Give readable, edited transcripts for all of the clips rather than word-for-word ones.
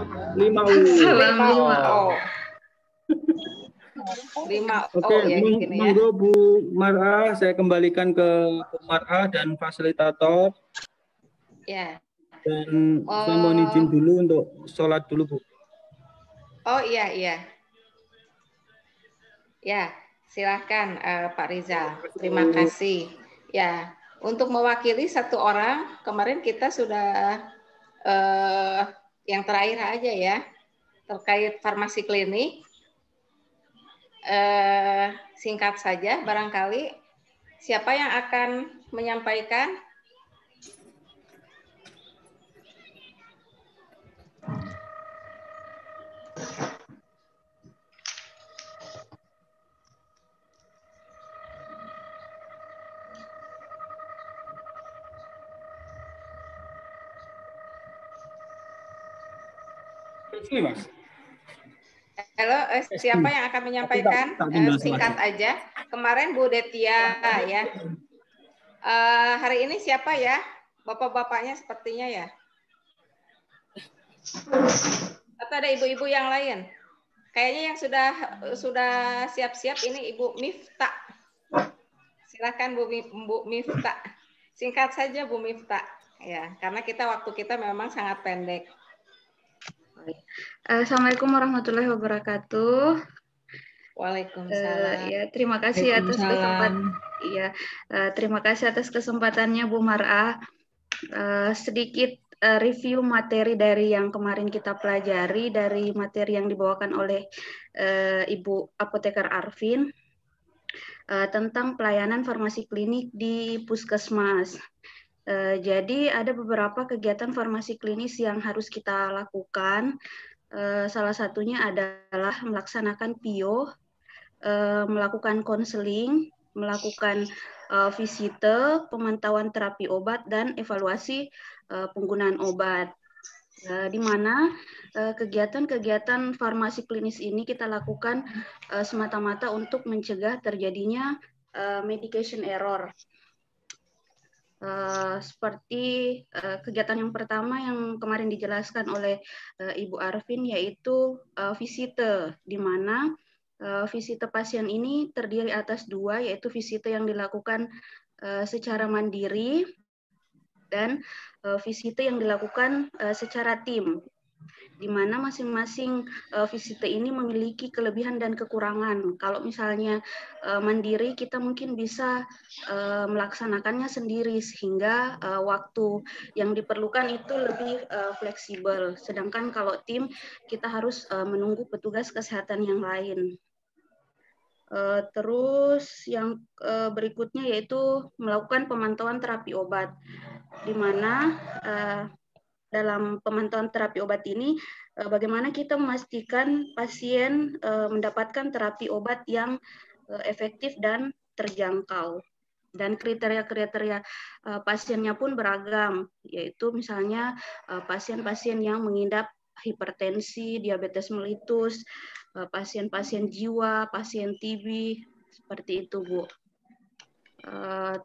5U. Salam 5O. 5O Oke, ya di sini ya. monggo Bu Mar'ah, saya kembalikan ke Bu Mar'ah dan fasilitator. Ya. Dan saya mohon izin dulu untuk sholat dulu, Bu. Oh iya. Ya, silahkan Pak Rizal. Terima kasih. Ya, untuk mewakili satu orang, kemarin kita sudah yang terakhir aja ya, terkait farmasi klinik. Singkat saja, barangkali siapa yang akan menyampaikan? Mas. Halo, siapa yang akan menyampaikan? Singkat aja. Kemarin Bu Detia ya. Hari ini siapa ya? Bapak-bapaknya sepertinya ya. Atau ada ibu-ibu yang lain? Kayaknya yang sudah siap-siap ini Ibu Miftah. Silakan Bu Miftah. Singkat saja Bu Miftah. Ya, karena waktu kita memang sangat pendek. Assalamualaikum warahmatullahi wabarakatuh. Waalaikumsalam. Ya, terima kasih atas terima kasih atas kesempatannya Bu Mar'ah. Sedikit review materi dari yang kemarin kita pelajari dari materi yang dibawakan oleh Ibu Apoteker Arvin tentang pelayanan farmasi klinik di puskesmas. Jadi ada beberapa kegiatan farmasi klinis yang harus kita lakukan. Salah satunya adalah melaksanakan PIO, melakukan konseling, melakukan visite, pemantauan terapi obat, dan evaluasi penggunaan obat. Di mana kegiatan-kegiatan farmasi klinis ini kita lakukan semata-mata untuk mencegah terjadinya medication error. Seperti kegiatan yang pertama yang kemarin dijelaskan oleh Ibu Arvin, yaitu visite, di mana visite pasien ini terdiri atas dua, yaitu visite yang dilakukan secara mandiri dan visite yang dilakukan secara tim, di mana masing-masing visite ini memiliki kelebihan dan kekurangan. Kalau misalnya mandiri, kita mungkin bisa melaksanakannya sendiri sehingga waktu yang diperlukan itu lebih fleksibel. Sedangkan kalau tim, kita harus menunggu petugas kesehatan yang lain. Terus yang berikutnya yaitu melakukan pemantauan terapi obat, di mana dalam pemantauan terapi obat ini bagaimana kita memastikan pasien mendapatkan terapi obat yang efektif dan terjangkau. Dan kriteria-kriteria pasiennya pun beragam, yaitu misalnya pasien-pasien yang mengidap hipertensi, diabetes mellitus, pasien-pasien jiwa, pasien TB, seperti itu, Bu.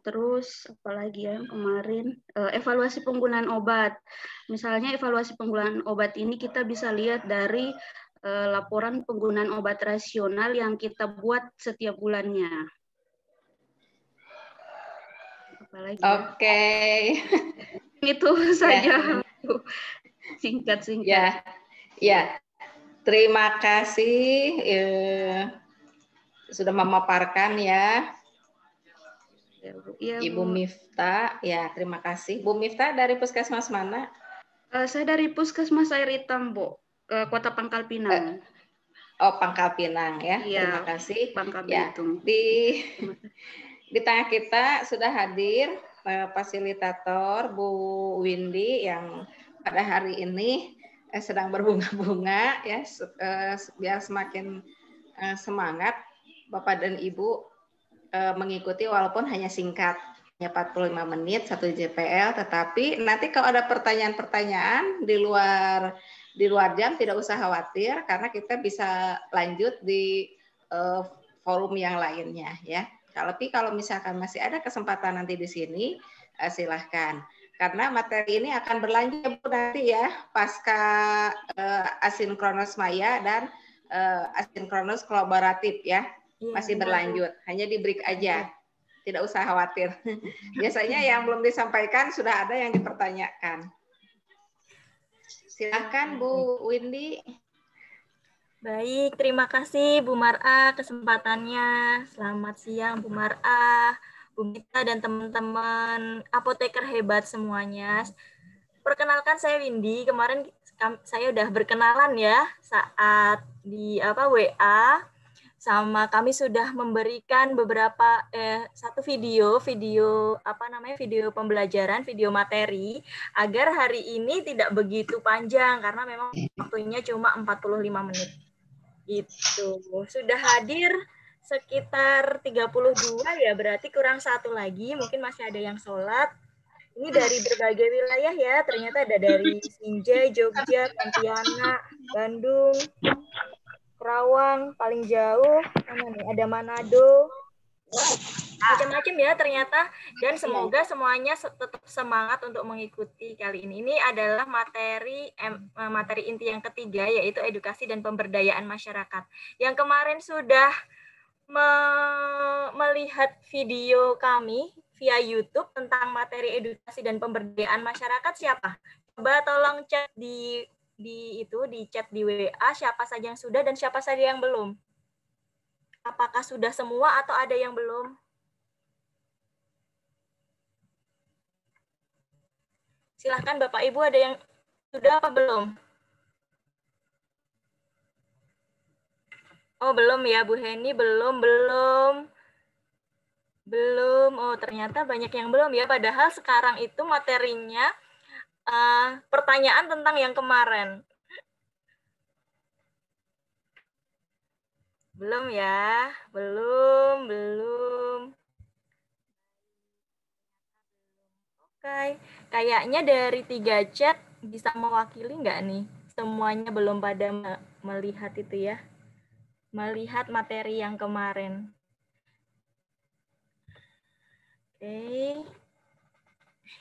Terus apalagi ya kemarin evaluasi penggunaan obat. Misalnya evaluasi penggunaan obat ini kita bisa lihat dari laporan penggunaan obat rasional yang kita buat setiap bulannya. Apalagi ya? Oke. Itu saja. Singkat-singkat. Ya. Terima kasih sudah memaparkan ya. Ya, Ibu Miftah, ya terima kasih. Bu Miftah dari puskesmas mana? Saya dari Puskesmas Air Hitam, Bu, Kota Pangkal Pinang. Pangkal Pinang ya. Iya, terima kasih. Pangkal ya, Belitung. Di tengah kita sudah hadir fasilitator Bu Windy yang pada hari ini sedang berbunga-bunga ya, biar semakin semangat Bapak dan Ibu mengikuti walaupun hanya singkat, hanya 45 menit 1 JPL, tetapi nanti kalau ada pertanyaan-pertanyaan di luar jam tidak usah khawatir karena kita bisa lanjut di forum yang lainnya ya. Tapi kalau misalkan masih ada kesempatan nanti di sini silahkan. Karena materi ini akan berlanjut nanti ya pasca asinkronus maya dan asinkronus kolaboratif ya. Masih berlanjut, hanya di break aja. Tidak usah khawatir. Biasanya yang belum disampaikan sudah ada yang dipertanyakan. Silakan Bu Windy. Baik, terima kasih Bu Mar'a kesempatannya. Selamat siang Bu Mar'a, Bu Mita dan teman-teman apoteker hebat semuanya. Perkenalkan saya Windy. Kemarin saya udah berkenalan ya saat di WA. Sama kami sudah memberikan beberapa satu video pembelajaran, video materi agar hari ini tidak begitu panjang karena memang waktunya cuma 45 menit. Itu sudah hadir sekitar 32 ya, berarti kurang satu lagi, mungkin masih ada yang sholat. Ini dari berbagai wilayah ya, ternyata ada dari Sinjai, Jogja, Pontianak, Bandung, Kerawang, paling jauh mana nih? Ada Manado, macam-macam ya ternyata. Dan semoga semuanya tetap semangat untuk mengikuti kali ini. Ini adalah materi inti yang ketiga, yaitu edukasi dan pemberdayaan masyarakat. Yang kemarin sudah melihat video kami via YouTube tentang materi edukasi dan pemberdayaan masyarakat siapa? Coba tolong chat di chat di WA siapa saja yang sudah dan siapa saja yang belum. Apakah sudah semua atau ada yang belum? Silahkan Bapak Ibu, ada yang sudah apa belum? Oh belum ya Bu Heni, belum. Oh ternyata banyak yang belum ya, padahal sekarang itu materinya pertanyaan tentang yang kemarin. Belum ya, belum. Oke, kayaknya dari 3 chat bisa mewakili nggak nih? Semuanya belum pada melihat itu ya, melihat materi yang kemarin. Oke,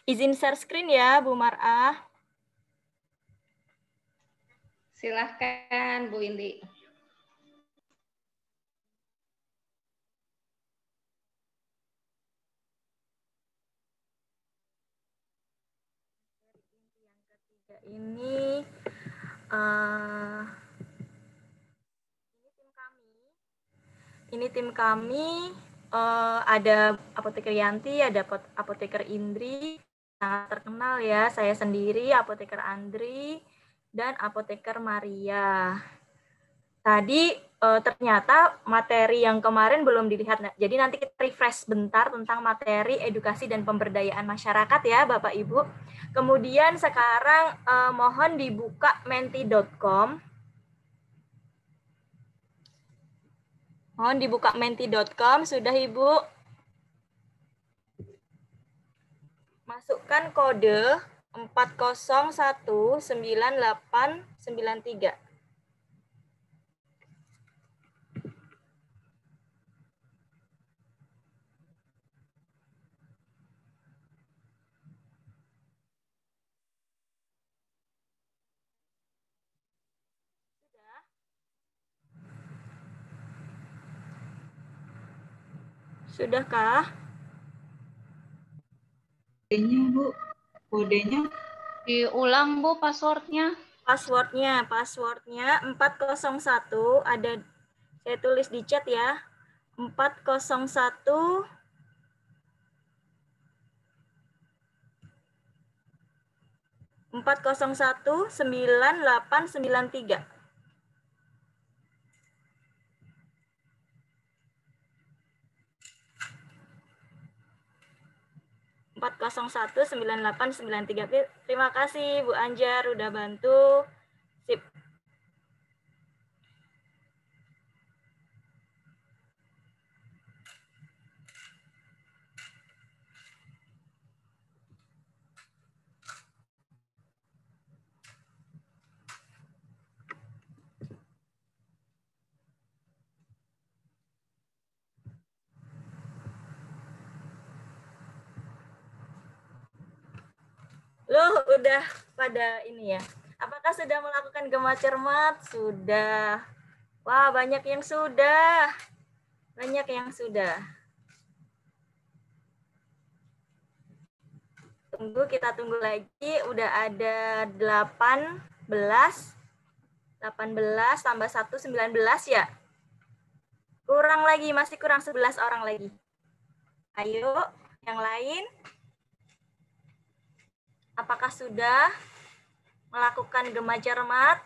izin share screen ya Bu Mar'a. Silahkan Bu Windy. Ini tim kami ada Apoteker Yanti, ada Apoteker Indri, sangat terkenal ya, saya sendiri, Apoteker Andri, dan Apoteker Maria. Tadi ternyata materi yang kemarin belum dilihat, jadi nanti kita refresh bentar tentang materi edukasi dan pemberdayaan masyarakat ya Bapak Ibu. Kemudian sekarang mohon dibuka menti.com. Mohon dibuka menti.com, sudah Ibu. Masukkan kode 4019893. Sudahkah? Kodenya Bu, kodenya Diulang Bu passwordnya. Passwordnya 401, ada saya tulis di chat ya. 401 9893. 4019893. Terima kasih Bu Anjar udah bantu. Sip. Loh, udah pada ini ya. Apakah apakah sudah melakukan gema cermat? Sudah. Wah, banyak yang sudah. Banyak yang sudah. Kita tunggu lagi. Udah ada 18 tambah 1, 19 ya? Kurang lagi, masih kurang 11 orang lagi. Ayo, yang lain. Apakah sudah melakukan gema cermat?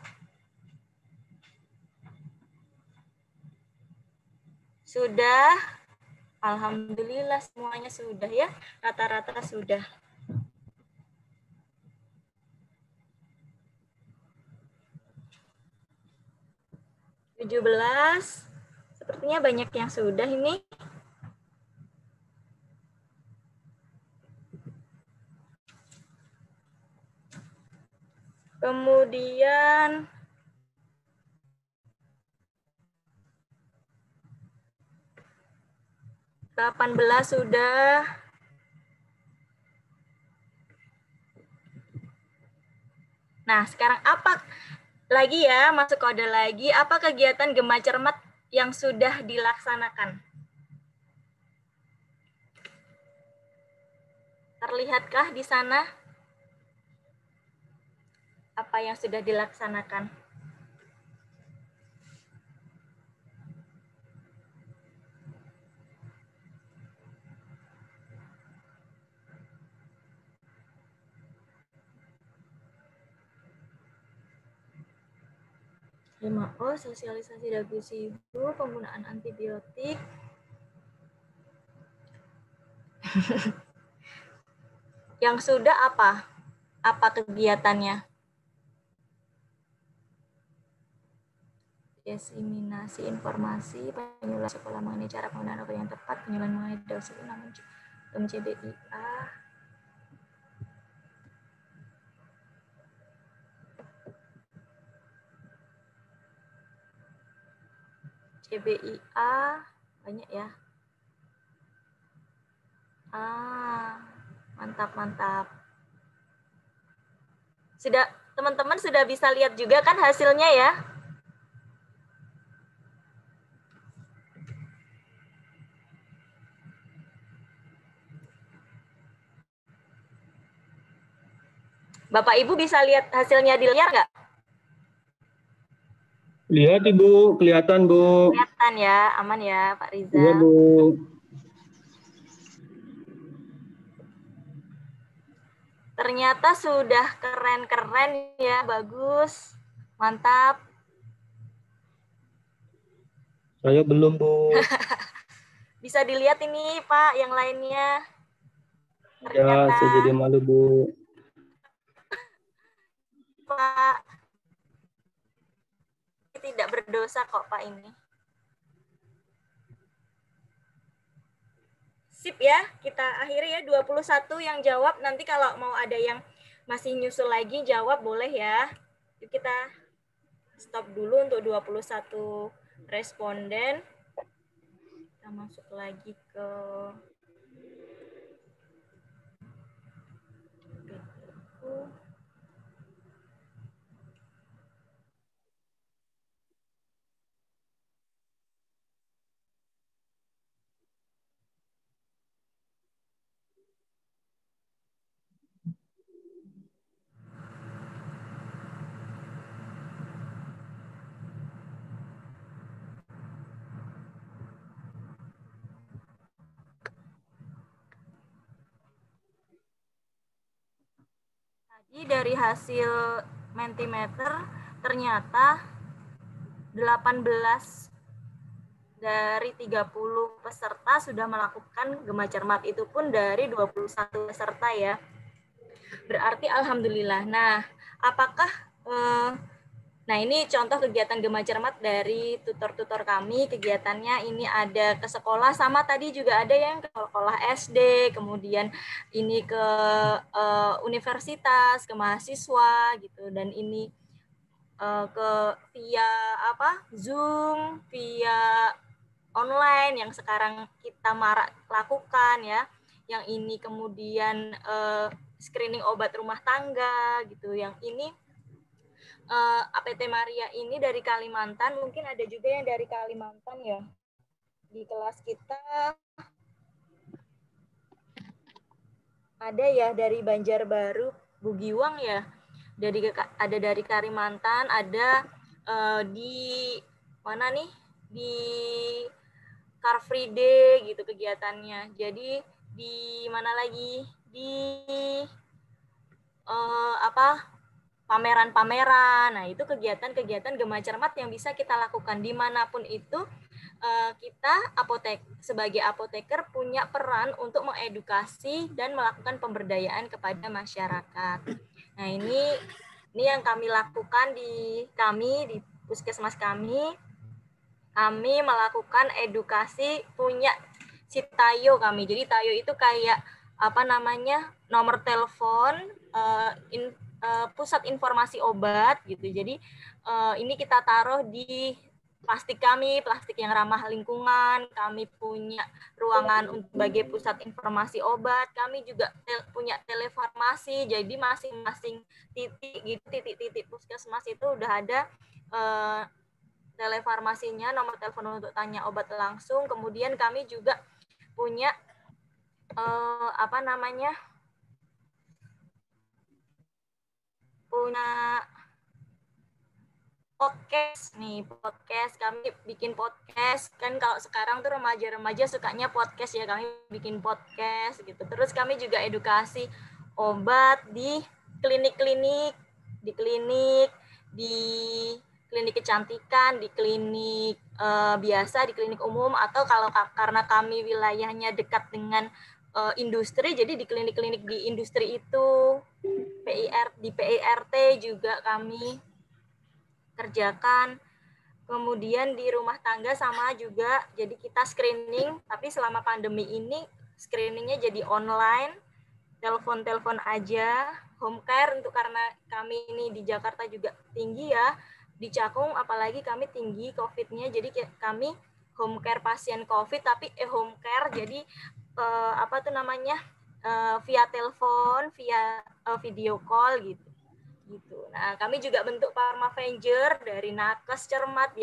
Sudah. Alhamdulillah semuanya sudah ya. Rata-rata sudah. (17) Sepertinya banyak yang sudah ini. Kemudian 18 sudah. Nah, sekarang apa lagi ya, masuk kode lagi, apa kegiatan gema cermat yang sudah dilaksanakan? Terlihatkah di sana? Apa yang sudah dilaksanakan? O, sosialisasi dagu sibu, penggunaan antibiotik. Yang sudah apa? Apa kegiatannya? Diseminasi informasi, penyuluhan sekolah mengenai cara penggunaan obat yang tepat, penyuluhan mengenai dosis namun CBIA. CBIA banyak ya. Mantap. Sudah, teman-teman sudah bisa lihat juga kan hasilnya ya? Bapak Ibu bisa lihat hasilnya di layar nggak? Lihat Ibu, kelihatan Bu. Kelihatan ya, aman ya Pak Rizal. Iya Bu. Ternyata sudah keren-keren ya, bagus, mantap. Saya belum Bu. Bisa dilihat ini Pak, yang lainnya. Ya, saya jadi malu Bu. Pak, tidak berdosa kok Pak ini. Sip ya, kita akhiri ya 21 yang jawab. Nanti kalau mau ada yang masih nyusul lagi jawab boleh ya. Yuk kita stop dulu untuk 21 responden. Kita masuk lagi ke dari hasil Mentimeter ternyata 18 dari 30 peserta sudah melakukan gema cermat, itu pun dari 21 peserta ya. Berarti alhamdulillah. Nah, apakah nah ini contoh kegiatan gema cermat dari tutor-tutor kami. Kegiatannya ini ada ke sekolah, sama tadi juga ada yang ke sekolah SD, kemudian ini ke universitas, ke mahasiswa gitu, dan ini ke via Zoom, via online yang sekarang kita marak lakukan ya. Yang ini kemudian screening obat rumah tangga gitu. Yang ini APT Maria ini dari Kalimantan, mungkin ada juga yang dari Kalimantan ya. Di kelas kita ada ya dari Banjarbaru, Bugiwang ya. Ada dari Kalimantan, ada di mana nih? Di Car Free Day gitu kegiatannya. Jadi di mana lagi? Di pameran-pameran. Nah, itu kegiatan-kegiatan Gema Cermat yang bisa kita lakukan dimanapun itu. Kita sebagai apoteker punya peran untuk mengedukasi dan melakukan pemberdayaan kepada masyarakat. Nah, ini yang kami lakukan di puskesmas kami. Kami melakukan edukasi, punya si Tayo kami. Jadi Tayo itu kayak nomor telepon pusat informasi obat gitu. Jadi ini kita taruh di plastik yang ramah lingkungan. Kami punya ruangan sebagai pusat informasi obat. Kami juga punya telefarmasi. Jadi masing-masing titik puskesmas itu udah ada telefarmasinya, nomor telepon untuk tanya obat langsung. Kemudian kami juga punya podcast. Kami bikin podcast. Kan kalau sekarang tuh remaja-remaja sukanya podcast ya, kami bikin podcast gitu. Terus kami juga edukasi obat di klinik-klinik, di klinik kecantikan, di klinik biasa, di klinik umum, atau karena kami wilayahnya dekat dengan industri, jadi di klinik-klinik di industri itu, di PIRT juga kami kerjakan. Kemudian di rumah tangga sama juga, jadi kita screening, tapi selama pandemi ini screeningnya jadi online, telepon aja, home care karena kami ini di Jakarta juga tinggi ya, di Cakung apalagi kami tinggi COVID-nya, jadi kami home care pasien COVID, tapi home care jadi via telepon, via video call gitu. Nah, kami juga bentuk Pharmavenger dari Nakes Cermat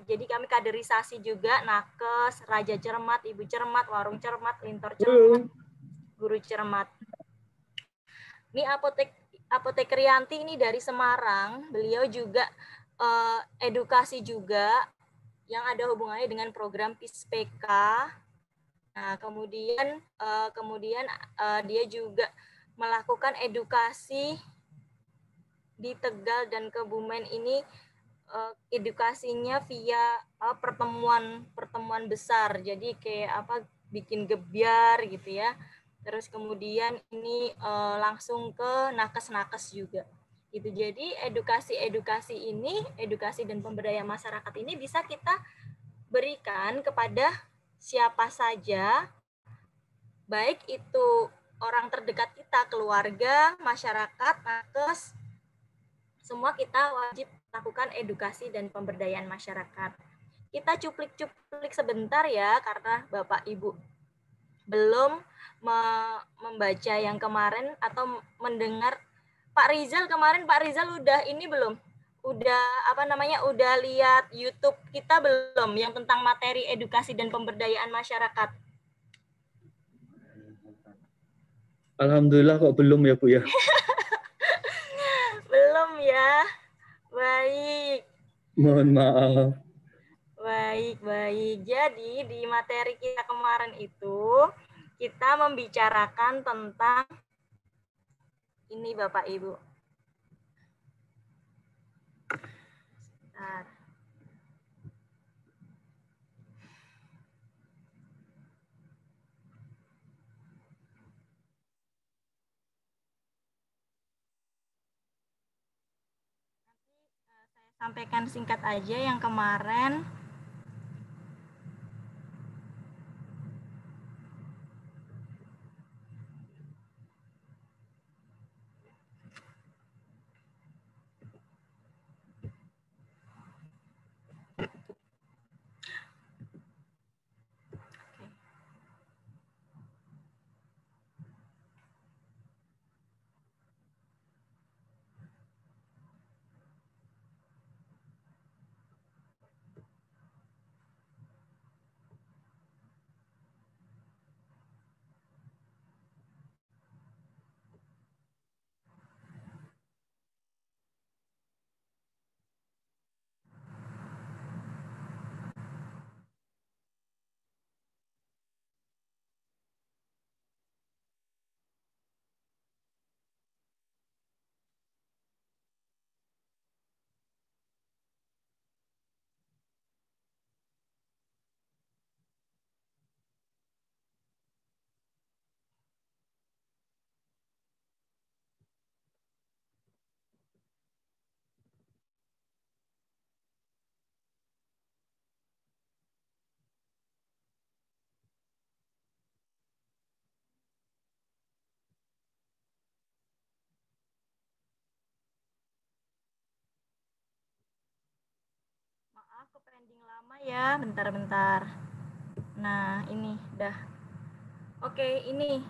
jadi kami kaderisasi juga Nakes, Raja Cermat, Ibu Cermat, Warung Cermat, Lintor Cermat, Guru Cermat. Ini Apoteker Rianti ini dari Semarang, beliau juga edukasi juga yang ada hubungannya dengan program PISPK. Nah, kemudian dia juga melakukan edukasi di Tegal dan Kebumen ini, edukasinya via pertemuan besar. Jadi kayak bikin gebyar gitu ya. Terus kemudian ini langsung ke nakes juga. Gitu. Jadi edukasi dan pemberdayaan masyarakat ini bisa kita berikan kepada siapa saja, baik itu orang terdekat kita, keluarga, masyarakat, nakes, semua kita wajib lakukan edukasi dan pemberdayaan masyarakat. Kita cuplik sebentar ya, karena Bapak Ibu belum membaca yang kemarin atau mendengar Pak Rizal kemarin. Pak Rizal udah ini belum? Udah lihat YouTube kita belum yang tentang materi edukasi dan pemberdayaan masyarakat? Alhamdulillah kok belum ya Bu ya. Belum ya. Baik. Mohon maaf. Baik. Jadi di materi kita kemarin itu kita membicarakan tentang ini Bapak Ibu. Bentar. Sampaikan singkat aja yang kemarin. ke pending lama ya, bentar-bentar. Nah, ini dah. Oke, ini.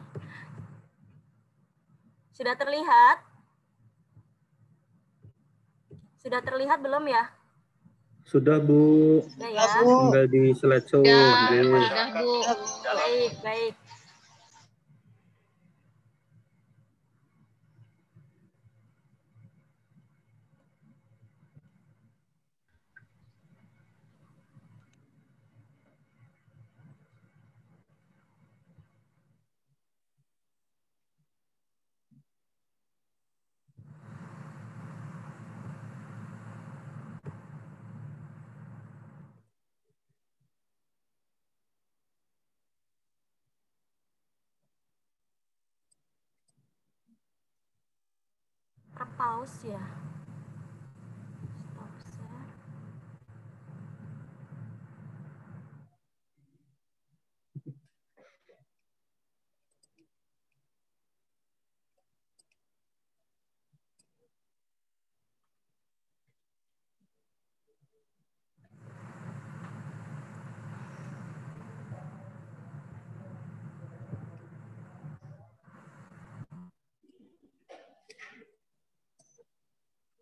Sudah terlihat? Sudah terlihat belum ya? Sudah, Bu. Sudah ya? Tinggal di slideshow. Sudah, Bu. Baik, baik. Terpause ya. Stop share.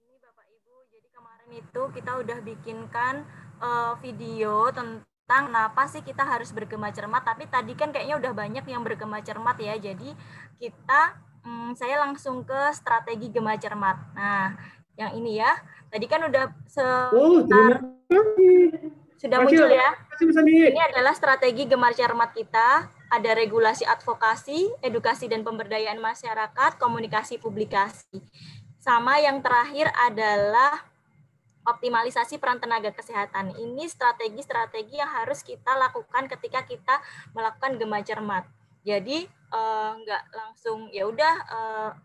Ini Bapak Ibu, jadi kemarin itu kita udah bikinkan video tentang kenapa sih kita harus bergema cermat, tapi tadi kan kayaknya udah banyak yang bergema cermat ya, jadi saya langsung ke strategi gema cermat. Nah, yang ini ya, tadi kan udah sudah muncul ya. Ini adalah strategi gema cermat kita, ada regulasi advokasi, edukasi dan pemberdayaan masyarakat, komunikasi publikasi. Sama yang terakhir adalah optimalisasi peran tenaga kesehatan. Ini strategi-strategi yang harus kita lakukan ketika kita melakukan gema cermat. Jadi nggak langsung ya udah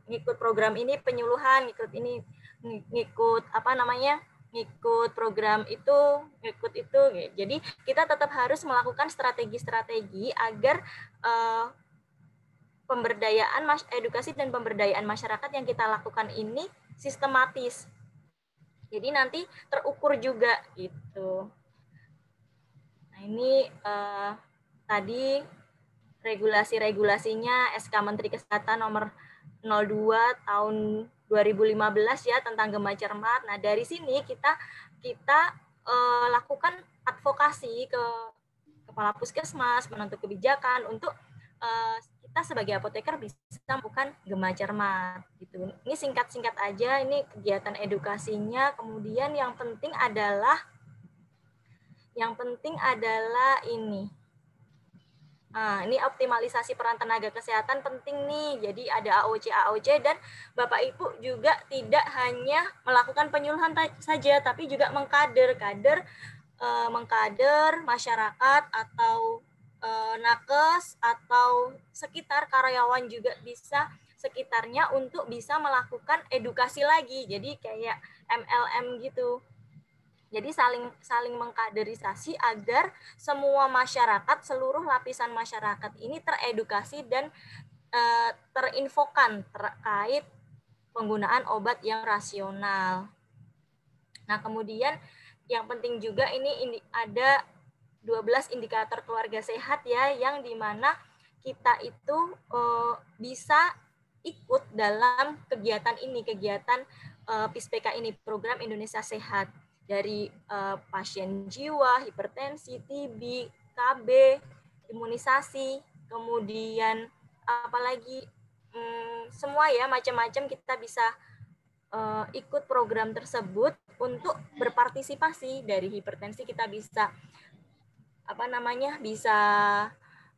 ngikut program ini penyuluhan, ngikut program itu, ngikut itu. Jadi kita tetap harus melakukan strategi-strategi agar edukasi dan pemberdayaan masyarakat yang kita lakukan ini sistematis. Jadi nanti terukur juga gitu. Nah ini tadi regulasi-regulasinya SK Menteri Kesehatan nomor 02 tahun 2015 ya tentang gema cermat. Nah dari sini kita lakukan advokasi ke kepala puskesmas, penentu kebijakan untuk kita sebagai apoteker bisa melakukan gema cermat gitu. Ini singkat-singkat aja, ini kegiatan edukasinya. Kemudian yang penting adalah ini. Nah, ini optimalisasi peran tenaga kesehatan penting nih. Jadi ada AOC dan Bapak Ibu juga tidak hanya melakukan penyuluhan saja, tapi juga mengkader masyarakat atau nakes atau sekitar karyawan juga bisa sekitarnya untuk bisa melakukan edukasi lagi. Jadi kayak MLM gitu. Jadi saling mengkaderisasi agar semua masyarakat, seluruh lapisan masyarakat ini teredukasi dan terinfokan terkait penggunaan obat yang rasional. Nah, kemudian yang penting juga ini ada 12 indikator keluarga sehat ya, yang dimana kita itu bisa ikut dalam kegiatan ini, kegiatan PISPK ini, Program Indonesia Sehat, dari pasien jiwa, hipertensi, TB, KB, imunisasi, kemudian apalagi semua ya, macam-macam kita bisa ikut program tersebut untuk berpartisipasi. Dari hipertensi kita bisa bisa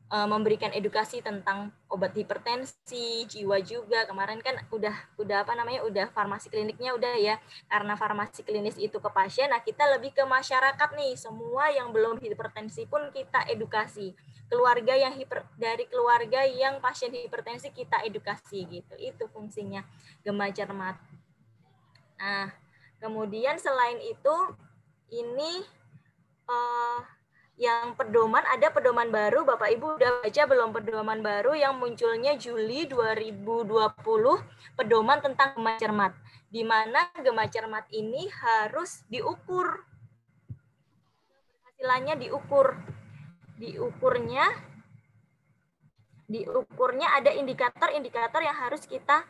memberikan edukasi tentang obat hipertensi, jiwa juga. Kemarin kan udah farmasi kliniknya udah ya. Karena farmasi klinis itu ke pasien, nah kita lebih ke masyarakat nih. Semua yang belum hipertensi pun kita edukasi. Dari keluarga yang pasien hipertensi kita edukasi gitu. Itu fungsinya gema cermat. Nah, kemudian selain itu ini yang ada pedoman baru, Bapak Ibu udah baca belum pedoman baru yang munculnya Juli 2020, pedoman tentang gema cermat, di mana gema cermat ini harus diukur. istilahnya diukurnya ada indikator-indikator yang harus kita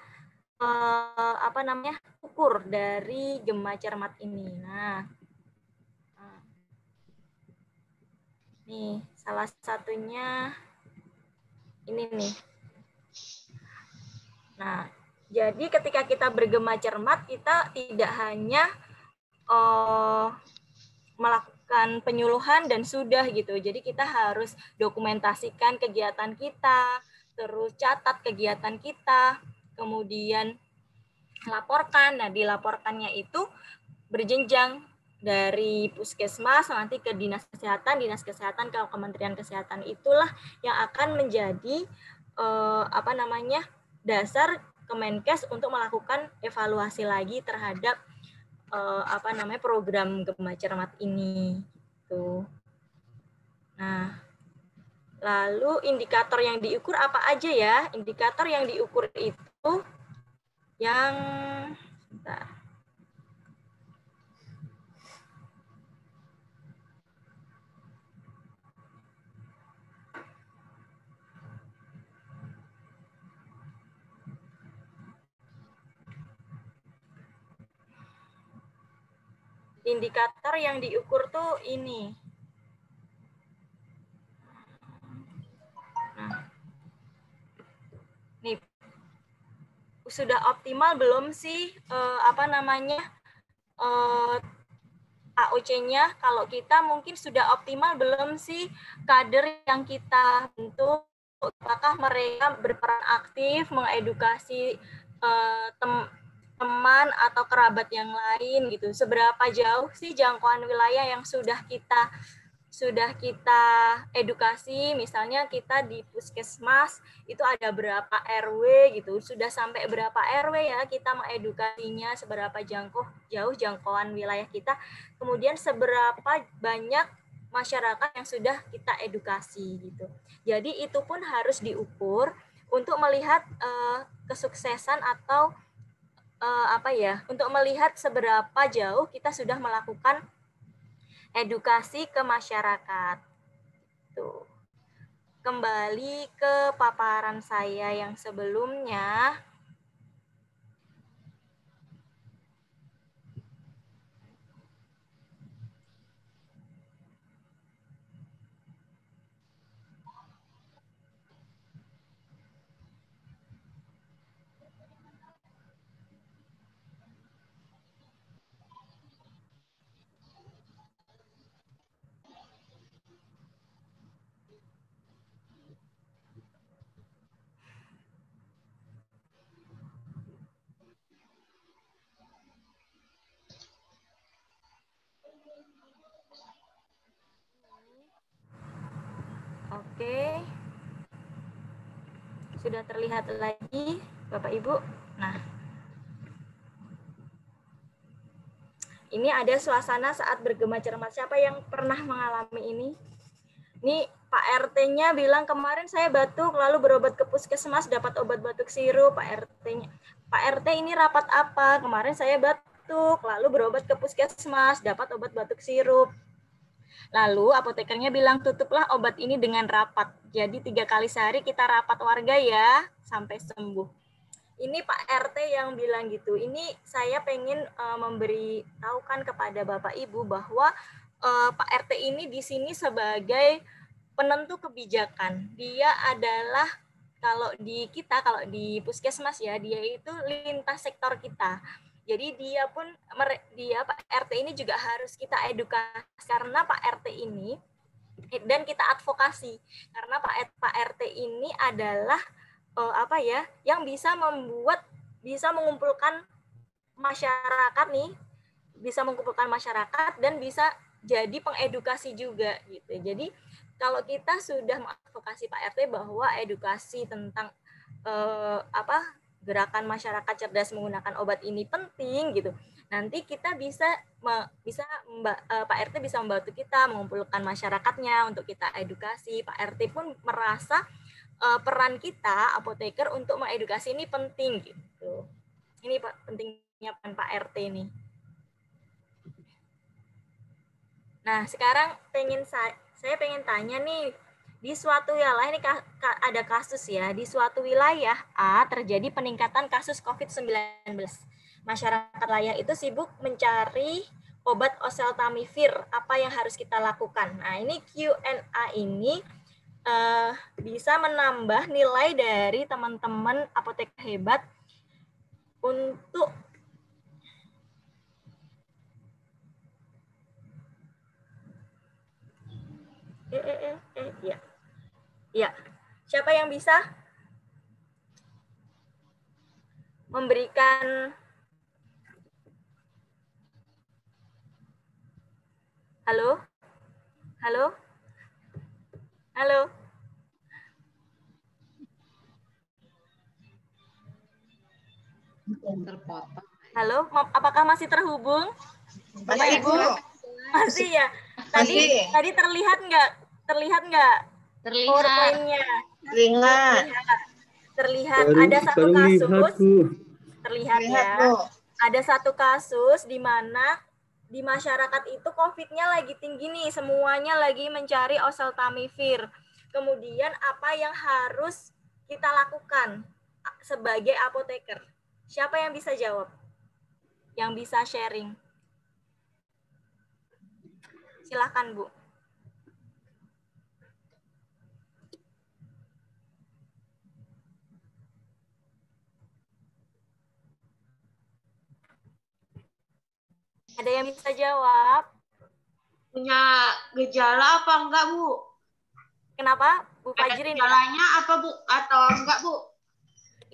ukur dari gema cermat ini. Nah, nih salah satunya ini nih. Nah, jadi ketika kita bergema cermat, kita tidak hanya melakukan penyuluhan dan sudah gitu. Jadi kita harus dokumentasikan kegiatan kita, terus catat kegiatan kita, kemudian laporkan. Nah, dilaporkannya itu berjenjang dari puskesmas nanti ke dinas kesehatan ke Kementerian Kesehatan. Itulah yang akan menjadi dasar Kemenkes untuk melakukan evaluasi lagi terhadap program gema cermat ini. Tuh. Nah, lalu indikator yang diukur apa aja ya? Indikator yang diukur itu yang bentar. Indikator yang diukur tuh ini. Nah, nih sudah optimal belum sih AOC-nya? Kalau kita mungkin sudah optimal belum sih kader yang kita bentuk? Apakah mereka berperan aktif mengedukasi teman atau kerabat yang lain gitu? Seberapa jauh sih jangkauan wilayah yang sudah kita edukasi? Misalnya kita di puskesmas itu ada berapa RW gitu, sudah sampai berapa RW ya kita mengedukasinya, seberapa jauh jangkauan wilayah kita, kemudian seberapa banyak masyarakat yang sudah kita edukasi gitu. Jadi itu pun harus diukur untuk melihat kesuksesan atau untuk melihat seberapa jauh kita sudah melakukan edukasi ke masyarakat. Tuh. Kembali ke paparan saya yang sebelumnya. Oke. Sudah terlihat lagi, Bapak Ibu. Nah, ini ada suasana saat bergema cermat. Siapa yang pernah mengalami ini? Ini Pak RT-nya bilang kemarin saya batuk, lalu berobat ke puskesmas dapat obat batuk sirup. Pak RT-nya, Pak RT ini rapat apa? Kemarin saya batuk, lalu berobat ke puskesmas dapat obat batuk sirup. Lalu apotekernya bilang tutuplah obat ini dengan rapat. Jadi 3 kali sehari kita rapat warga ya sampai sembuh. Ini Pak RT yang bilang gitu. Ini saya pengen memberitahukan kepada Bapak Ibu bahwa Pak RT ini di sini sebagai penentu kebijakan. Dia adalah kalau di puskesmas ya, dia itu lintas sektor kita. Jadi dia Pak RT ini juga harus kita edukasi karena Pak RT ini dan kita advokasi karena Pak RT ini adalah yang bisa mengumpulkan masyarakat nih, bisa mengumpulkan masyarakat dan bisa jadi pengedukasi juga gitu. Jadi kalau kita sudah mengadvokasi Pak RT bahwa edukasi tentang gerakan masyarakat cerdas menggunakan obat ini penting gitu. Nanti kita Pak RT bisa membantu kita mengumpulkan masyarakatnya untuk kita edukasi. Pak RT pun merasa peran kita apoteker untuk mengedukasi ini penting gitu. Ini pentingnya peran Pak RT ini. Nah, sekarang saya pengen tanya nih, di suatu wilayah ini ada kasus ya, di suatu wilayah A terjadi peningkatan kasus COVID-19. Masyarakat wilayah itu sibuk mencari obat oseltamivir, apa yang harus kita lakukan? Nah, ini Q&A ini bisa menambah nilai dari teman-teman apoteker hebat untuk ya. Siapa yang bisa memberikan halo? Halo? Halo? Terpotong. Halo, apakah masih terhubung? Masih, Bu. Masih ya. Tadi terlihat nggak? Terlihat. PowerPoint-nya. Terlihat. Ada satu kasus. Terlihat ya. Ada satu kasus di mana di masyarakat itu COVID-nya lagi tinggi nih, semuanya lagi mencari oseltamivir. Kemudian apa yang harus kita lakukan sebagai apoteker? Siapa yang bisa jawab? Yang bisa sharing? Silahkan, Bu. Ada yang bisa jawab? Punya gejala apa enggak, Bu? Kenapa, Bu Fajrin? Gejalanya apa, Bu? Atau enggak, Bu?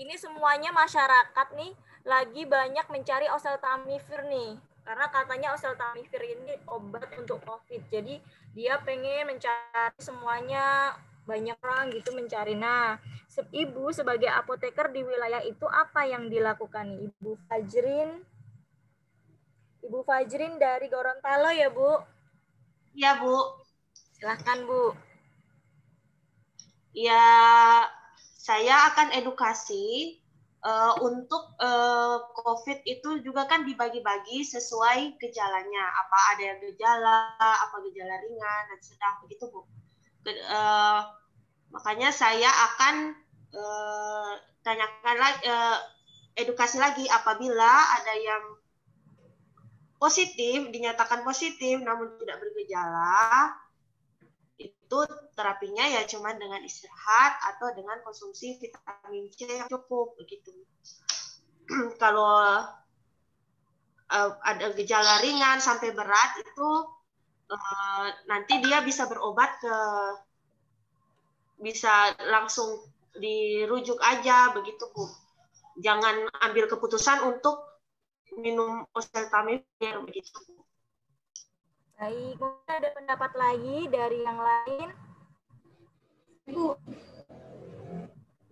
Ini semuanya masyarakat nih lagi banyak mencari oseltamivir nih. Karena katanya oseltamivir ini obat untuk COVID. Jadi dia pengen mencari semuanya, banyak orang gitu mencari. Nah, Ibu sebagai apoteker di wilayah itu apa yang dilakukan nih? Ibu Fajrin dari Gorontalo ya, Bu? Iya, Bu. Silahkan, Bu. Ya, saya akan edukasi untuk COVID itu juga kan dibagi-bagi sesuai gejalanya. Apa ada yang gejala, apa gejala ringan, dan sedang, begitu, Bu. Makanya saya akan tanyakan lagi, edukasi lagi apabila ada yang positif, dinyatakan positif namun tidak bergejala, itu terapinya ya cuma dengan istirahat atau dengan konsumsi vitamin C yang cukup, begitu. Kalau ada gejala ringan sampai berat itu nanti dia bisa berobat bisa langsung dirujuk aja, begitu, Bu. Jangan ambil keputusan untuk minum oseltamivir, begitu. Baik, mungkin ada pendapat lagi dari yang lain? Bu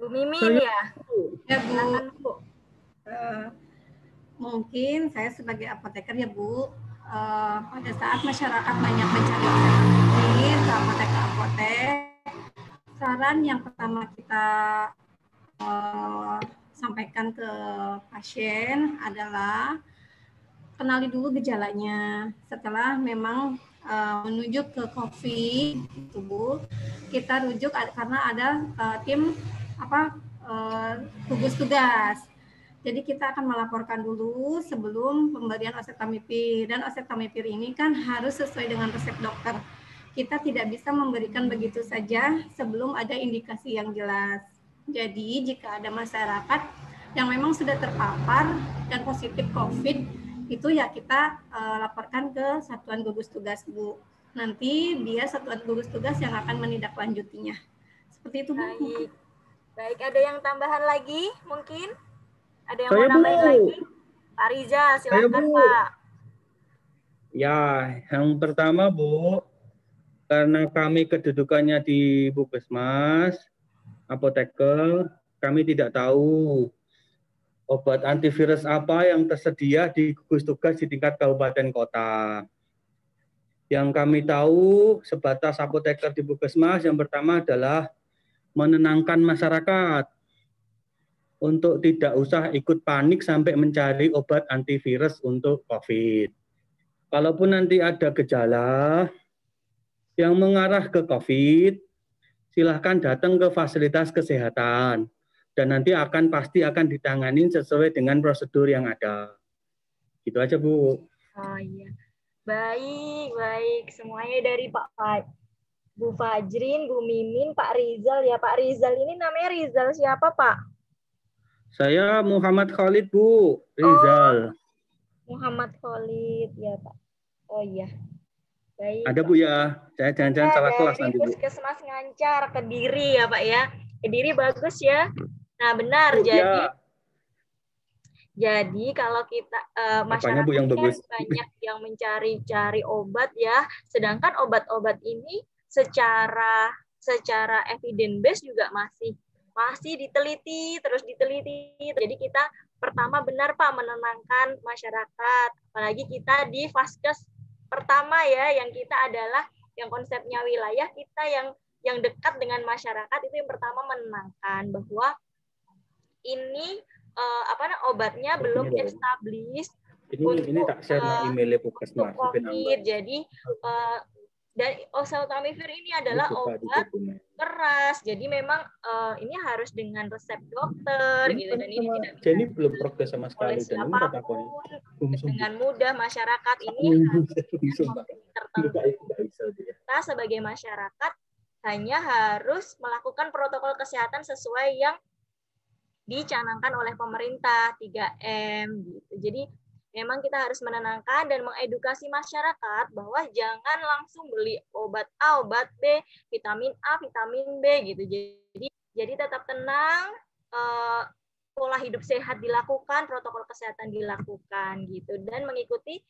Mimin ya? Ya, Bu. Silakan, Bu. Mungkin saya sebagai apoteker ya, Bu, pada saat masyarakat banyak mencari oseltamivir ke apotek-apotek, saran yang pertama kita sampaikan ke pasien adalah kenali dulu gejalanya. Setelah memang menuju ke COVID, itu, Bu, kita rujuk karena ada tim gugus tugas. Jadi kita akan melaporkan dulu sebelum pemberian oseltamivir, dan oseltamivir ini kan harus sesuai dengan resep dokter. Kita tidak bisa memberikan begitu saja sebelum ada indikasi yang jelas. Jadi jika ada masyarakat yang memang sudah terpapar dan positif COVID, itu ya kita laporkan ke satuan gugus tugas, Bu. Nanti dia satuan gugus tugas yang akan menindaklanjutinya. Seperti itu, Bu. Baik, ada yang tambahan lagi mungkin? Ada yang mau nambahin lagi? Pak Riza, silakan, Pak. Ya, yang pertama, Bu, karena kami kedudukannya di Puskesmas, apoteker, kami tidak tahu obat antivirus apa yang tersedia di gugus tugas di tingkat kabupaten kota. Yang kami tahu sebatas apoteker di Puskesmas, yang pertama adalah menenangkan masyarakat untuk tidak usah ikut panik sampai mencari obat antivirus untuk COVID. kalaupun nanti ada gejala yang mengarah ke COVID, silahkan datang ke fasilitas kesehatan. Dan nanti pasti akan ditangani sesuai dengan prosedur yang ada. Gitu aja, Bu. Oh iya. Baik. Semuanya dari Bu Fajrin, Bu Mimin, Pak Rizal ya. Pak Rizal ini namanya Rizal siapa, Pak? Saya Muhammad Khalid, Bu. Rizal. Muhammad Khalid ya, Pak. Oh iya. Baik. Ada, Bu, ya. Saya jangan-jangan salah kelas nanti, Bu. Puskesmas Ngancar, Kediri ya, Pak ya. Kediri bagus ya. Nah, benar. Bu, Jadi kalau kita masyarakat Bu, yang bagus? banyak yang mencari obat ya, sedangkan obat-obat ini secara evidence base juga masih diteliti. Jadi kita pertama benar Pak menenangkan masyarakat, apalagi kita di Vaskes pertama ya, yang kita adalah yang konsepnya wilayah kita yang dekat dengan masyarakat, itu yang pertama menenangkan bahwa ini obatnya belum established ini tak share emailnya Puskesmas. COVID. Jadi dan oseltamivir ini adalah obat keras. Jadi memang ini harus dengan resep dokter gitu, dan ini tidak bisa jadi belum progres sama sekali dan dengan mudah masyarakat ini kita sebagai masyarakat hanya harus melakukan protokol kesehatan sesuai yang dicanangkan oleh pemerintah 3M gitu. Jadi memang kita harus menenangkan dan mengedukasi masyarakat bahwa jangan langsung beli obat A, obat B, vitamin A, vitamin B gitu. Jadi tetap tenang, pola hidup sehat dilakukan, protokol kesehatan dilakukan gitu, dan mengikuti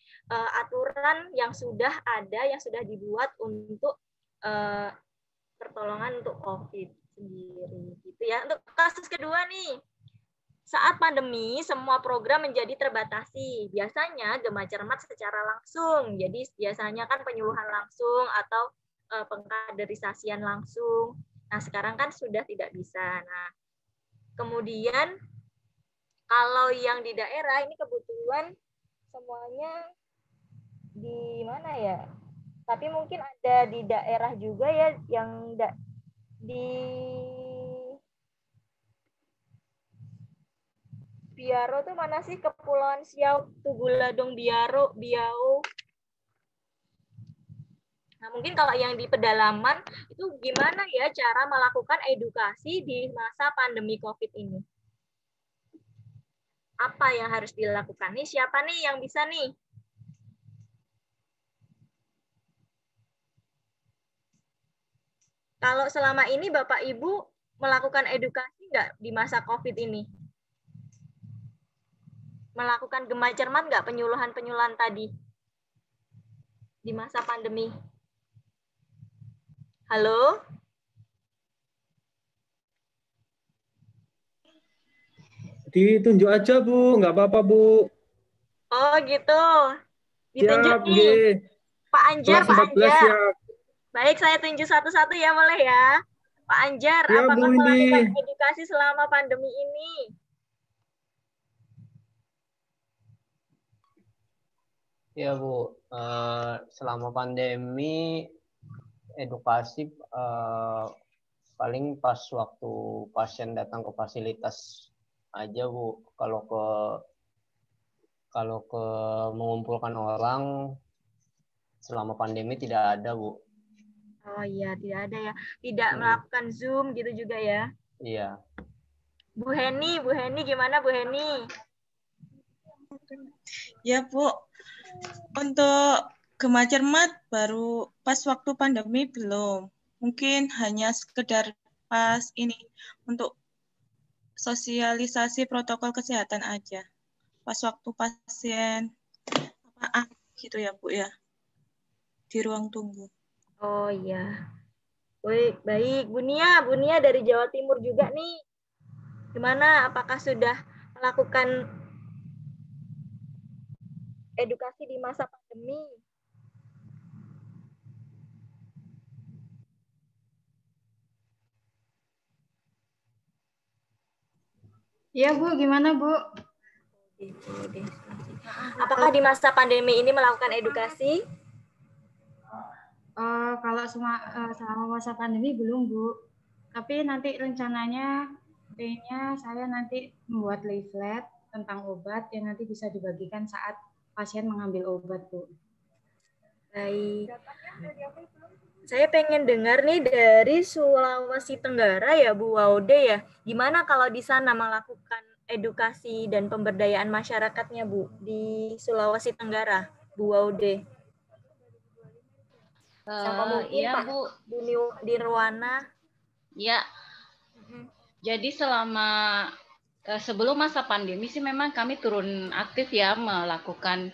aturan yang sudah ada, yang sudah dibuat untuk pertolongan untuk COVID sendiri gitu ya. Untuk kasus kedua nih, saat pandemi semua program menjadi terbatasi. Biasanya Gema Cermat secara langsung, jadi biasanya kan penyuluhan langsung atau pengkaderisasian langsung. Nah sekarang kan sudah tidak bisa. Nah kemudian kalau yang di daerah ini kebetulan semuanya di mana ya? Tapi mungkin ada di daerah juga ya yang di Biaro tuh mana sih? Kepulauan Siau, Tuguladong, Biaro, Biau. Nah, mungkin kalau yang di pedalaman itu gimana ya cara melakukan edukasi di masa pandemi COVID ini? Apa yang harus dilakukan nih? Siapa nih yang bisa nih? Kalau selama ini Bapak Ibu melakukan edukasi nggak di masa COVID ini? Melakukan Gema Cermat nggak penyuluhan-penyuluhan tadi di masa pandemi? Halo? Ditunjuk aja, Bu. Nggak apa-apa, Bu. Oh, gitu. Ditunjuk siap, nih. Pak Anjar, Pak 14 Anjar. siap. Baik, saya tunjuk satu-satu ya, boleh ya? Pak Anjar, Ya, apakah Bu, melakukan edukasi selama pandemi ini? Ya, Bu. Selama pandemi, edukasi paling pas waktu pasien datang ke fasilitas aja, Bu. Kalau ke mengumpulkan orang selama pandemi tidak ada, Bu. Oh iya, tidak ada ya. Tidak melakukan Zoom gitu juga ya? Iya. Bu Heni gimana Bu Heni? Ya, Bu. Untuk Gema Cermat baru pas waktu pandemi belum. Mungkin hanya sekedar pas ini untuk sosialisasi protokol kesehatan aja. Pas waktu pasien gitu ya, Bu ya. Di ruang tunggu. Oh iya. Baik. Bu Nia dari Jawa Timur juga nih. Gimana? Apakah sudah melakukan edukasi di masa pandemi? Iya, Bu. Gimana, Bu? Apakah di masa pandemi ini melakukan edukasi? Kalau selama masa pandemi belum, Bu. Tapi nanti rencananya kayaknya saya nanti membuat leaflet tentang obat yang nanti bisa dibagikan saat pasien mengambil obat, Bu. Baik. Saya pengen dengar nih dari Sulawesi Tenggara ya, Bu Waude ya. Gimana kalau di sana melakukan edukasi dan pemberdayaan masyarakatnya, Bu, di Sulawesi Tenggara, Bu Waude? Sama mungkin Iya, Pak Bu. Nirwana. Ya. Jadi selama sebelum masa pandemi sih memang kami turun aktif ya melakukan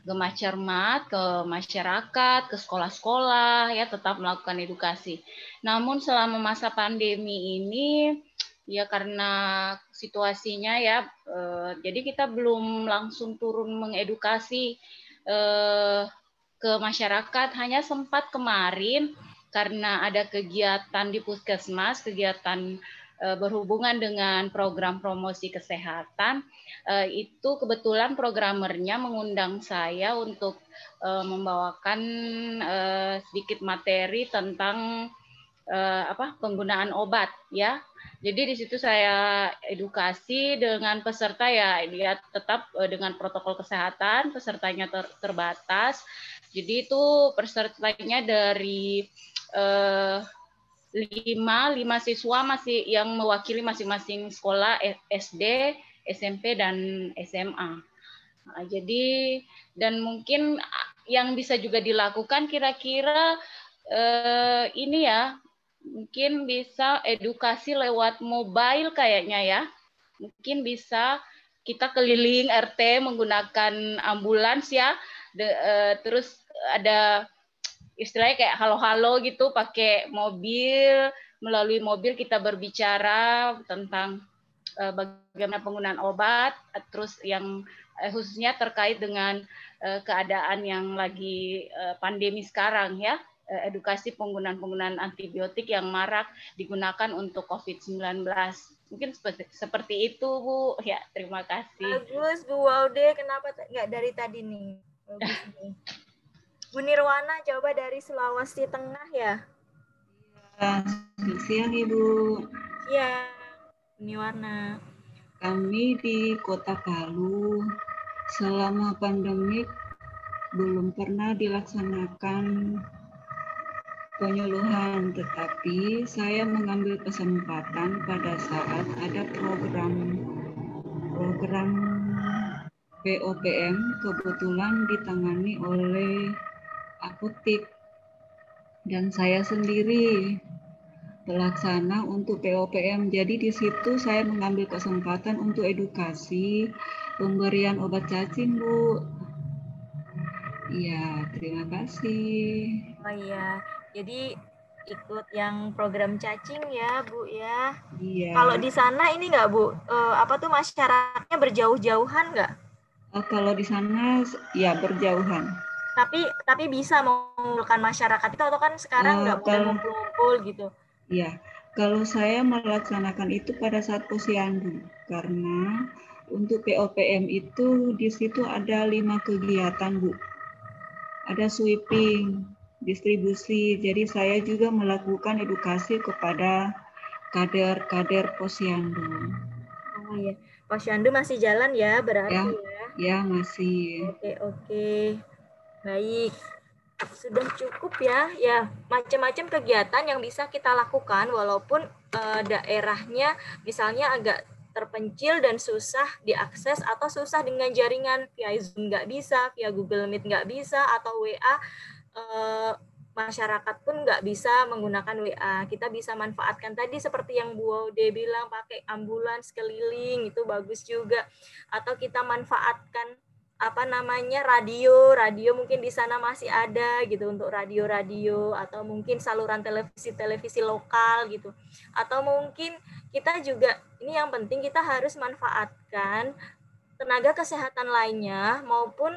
Gema Cermat ke masyarakat, ke sekolah-sekolah ya tetap melakukan edukasi. Namun selama masa pandemi ini ya karena situasinya ya jadi kita belum langsung turun mengedukasi ke masyarakat, hanya sempat kemarin karena ada kegiatan di Puskesmas, kegiatan berhubungan dengan program promosi kesehatan, itu kebetulan programmernya mengundang saya untuk membawakan sedikit materi tentang penggunaan obat ya. Jadi di situ saya edukasi dengan peserta ya, dia tetap dengan protokol kesehatan, pesertanya terbatas. Jadi itu pesertanya dari 5 siswa masih yang mewakili masing-masing sekolah SD, SMP dan SMA. Nah, jadi dan mungkin yang bisa juga dilakukan kira-kira ini ya, mungkin bisa edukasi lewat mobile kayaknya ya. Mungkin bisa kita keliling RT menggunakan ambulans ya. Terus ada istilahnya kayak halo-halo gitu pakai mobil, melalui mobil kita berbicara tentang bagaimana penggunaan obat, terus yang khususnya terkait dengan keadaan yang lagi pandemi sekarang ya, edukasi penggunaan antibiotik yang marak digunakan untuk COVID-19. Mungkin seperti itu, Bu. Ya, terima kasih. Bagus, Bu Waude. Kenapa nggak dari tadi nih? Bagus nih. Bu Nirwana, coba dari Sulawesi Tengah ya? Selamat siang, Ibu. Iya, Bu Nirwana. Kami di Kota Palu selama pandemi belum pernah dilaksanakan penyuluhan, tetapi saya mengambil kesempatan pada saat ada program POPM kebetulan ditangani oleh Apotik dan saya sendiri pelaksana untuk POPM. Jadi di situ saya mengambil kesempatan untuk edukasi pemberian obat cacing, Bu. Iya, terima kasih. Oh iya, jadi ikut yang program cacing ya, Bu ya. Iya. Kalau di sana ini nggak, Bu? Masyarakatnya berjauh-jauhan nggak? Kalau di sana ya berjauhan. Tapi bisa mengumpulkan masyarakat itu atau kan sekarang nggak boleh ngumpul-ngumpul gitu? Iya, kalau saya melaksanakan itu pada saat posyandu, karena untuk POPM itu di situ ada 5 kegiatan, Bu. Ada sweeping, distribusi, jadi saya juga melakukan edukasi kepada kader-kader posyandu. Oh iya, posyandu masih jalan ya berarti ya? Ya, masih. Oke. Baik. Sudah cukup ya. Ya, macam-macam kegiatan yang bisa kita lakukan walaupun daerahnya misalnya agak terpencil dan susah diakses atau susah dengan jaringan, via Zoom nggak bisa, via Google Meet nggak bisa, atau WA masyarakat pun nggak bisa menggunakan WA. Kita bisa manfaatkan tadi seperti yang Bu Waude bilang, pakai ambulans keliling, itu bagus juga. Atau kita manfaatkan radio mungkin di sana masih ada gitu untuk radio atau mungkin saluran televisi lokal gitu. Atau mungkin kita juga, ini yang penting kita harus manfaatkan tenaga kesehatan lainnya maupun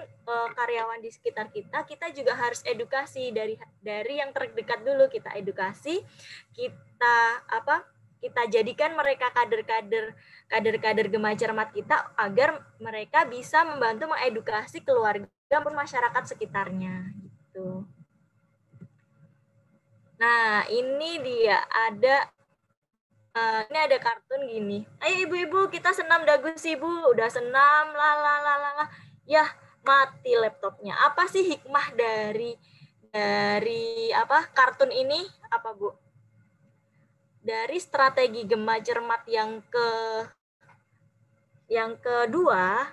karyawan di sekitar kita juga harus edukasi dari yang terdekat dulu, kita edukasi, kita kita jadikan mereka kader-kader Gema Cermat kita agar mereka bisa membantu mengedukasi keluarga maupun masyarakat sekitarnya gitu. Nah, ini dia ini ada kartun gini. Ayo ibu-ibu kita senam dagu sih Bu. Udah senam lah. Yah, mati laptopnya. Apa sih hikmah dari apa kartun ini? Apa Bu? Dari strategi Gema Cermat yang kedua,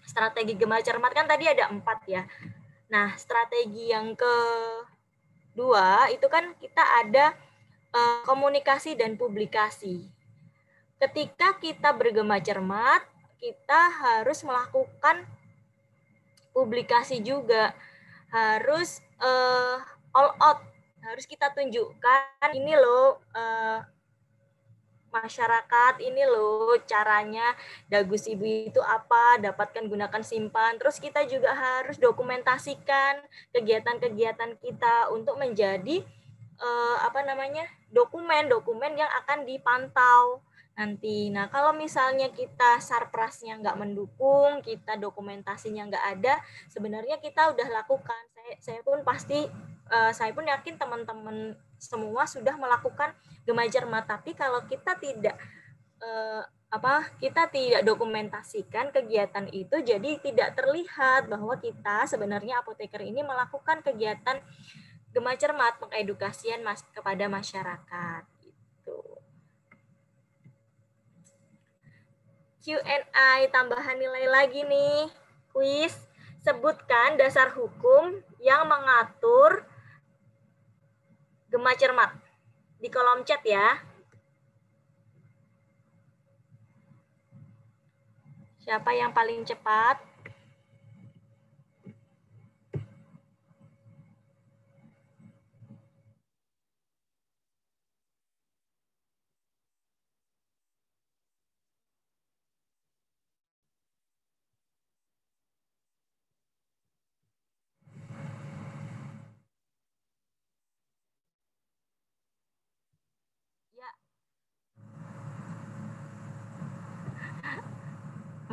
strategi Gema Cermat kan tadi ada 4 ya. Nah, strategi yang kedua itu kan kita ada komunikasi dan publikasi. Ketika kita bergema cermat, kita harus melakukan publikasi juga. Harus all out. Harus kita tunjukkan ini loh masyarakat, ini loh caranya Dagus Ibu itu apa, dapatkan gunakan simpan. Terus kita juga harus dokumentasikan kegiatan-kegiatan kita untuk menjadi dokumen yang akan dipantau nanti. Nah, kalau misalnya kita sarprasnya nggak mendukung, kita dokumentasinya nggak ada, sebenarnya kita udah lakukan. Saya pun yakin teman-teman semua sudah melakukan Gema Cermat, tapi kalau kita tidak dokumentasikan kegiatan itu, jadi tidak terlihat bahwa kita sebenarnya apoteker ini melakukan kegiatan Gema Cermat, pengedukasian kepada masyarakat. Gitu. Q&A tambahan nilai lagi nih, kuis. Sebutkan dasar hukum yang mengatur Gema Cermat. Di kolom chat ya. Siapa yang paling cepat?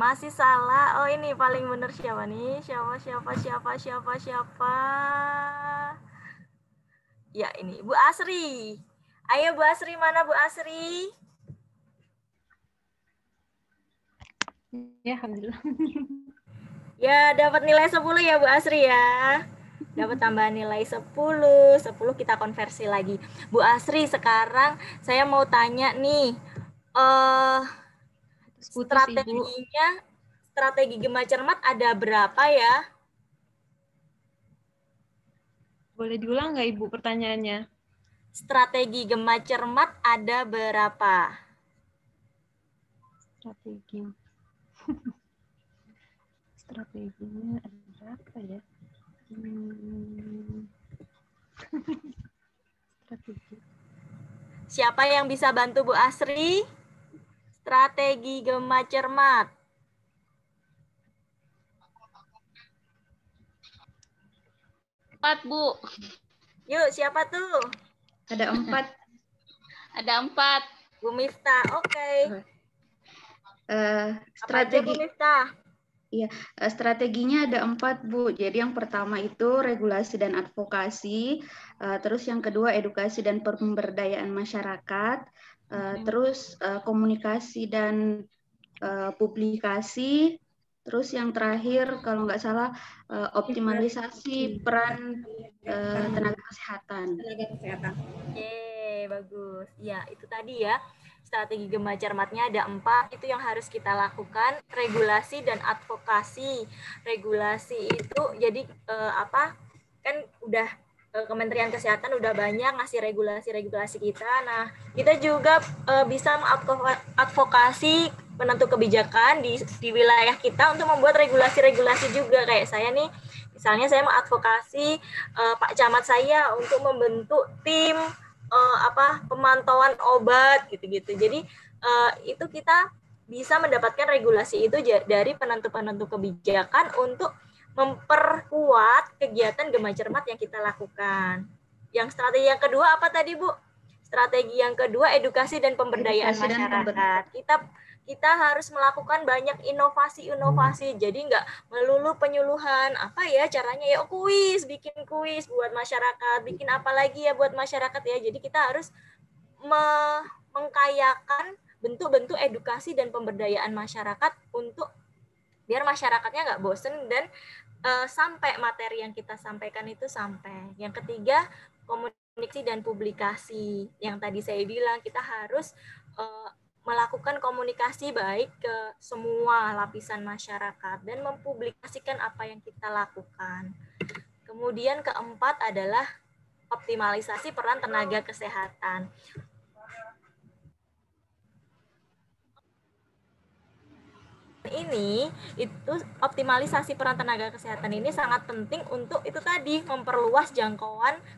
Masih salah. Oh, ini paling benar siapa nih? Siapa? Ya, ini Bu Asri. Ayo Bu Asri, mana Bu Asri? Ya, alhamdulillah. Ya, dapat nilai 10 ya Bu Asri ya. Dapat tambahan nilai 10 kita konversi lagi. Bu Asri, sekarang saya mau tanya nih. Strategi Gema Cermat ada berapa ya? Boleh diulang nggak Ibu pertanyaannya? Strategi Gema Cermat ada berapa? Strateginya ada berapa ya? Strategi. Siapa yang bisa bantu Bu Asri? Strategi Gema Cermat. Empat, Bu. Yuk, siapa tuh? Ada 4. Ada 4. Bu Miftah, oke. Strategi Bu Miftah? Iya, strateginya ada 4, Bu. Jadi yang pertama itu regulasi dan advokasi, terus yang kedua edukasi dan pemberdayaan masyarakat, terus komunikasi dan publikasi, terus yang terakhir kalau nggak salah optimalisasi peran tenaga kesehatan. Oke, bagus. Ya, itu tadi ya. Strategi Gema Cermatnya ada 4, itu yang harus kita lakukan, regulasi dan advokasi. Regulasi itu jadi kan udah Kementerian Kesehatan udah banyak ngasih regulasi kita. Nah, kita juga bisa mengadvokasi penentu kebijakan di wilayah kita untuk membuat regulasi-regulasi juga. Kayak saya nih, misalnya saya mengadvokasi Pak Camat saya untuk membentuk tim pemantauan obat gitu-gitu. Jadi itu kita bisa mendapatkan regulasi itu dari penentu-penentu kebijakan untuk memperkuat kegiatan Gema Cermat yang kita lakukan. Yang strategi yang kedua apa tadi, Bu? strategi yang kedua, edukasi dan pemberdayaan masyarakat. Kita harus melakukan banyak inovasi-inovasi. Jadi nggak melulu penyuluhan. Apa ya caranya? Ya kuis, bikin kuis buat masyarakat, bikin apa lagi ya buat masyarakat ya. Jadi kita harus mengkayakan bentuk-bentuk edukasi dan pemberdayaan masyarakat untuk biar masyarakatnya nggak bosen dan sampai materi yang kita sampaikan itu sampai. Yang ketiga, komunikasi dan publikasi. Yang tadi saya bilang kita harus melakukan komunikasi baik ke semua lapisan masyarakat dan mempublikasikan apa yang kita lakukan. Kemudian keempat adalah optimalisasi peran tenaga kesehatan. Ini itu optimalisasi peran tenaga kesehatan ini sangat penting untuk itu tadi memperluas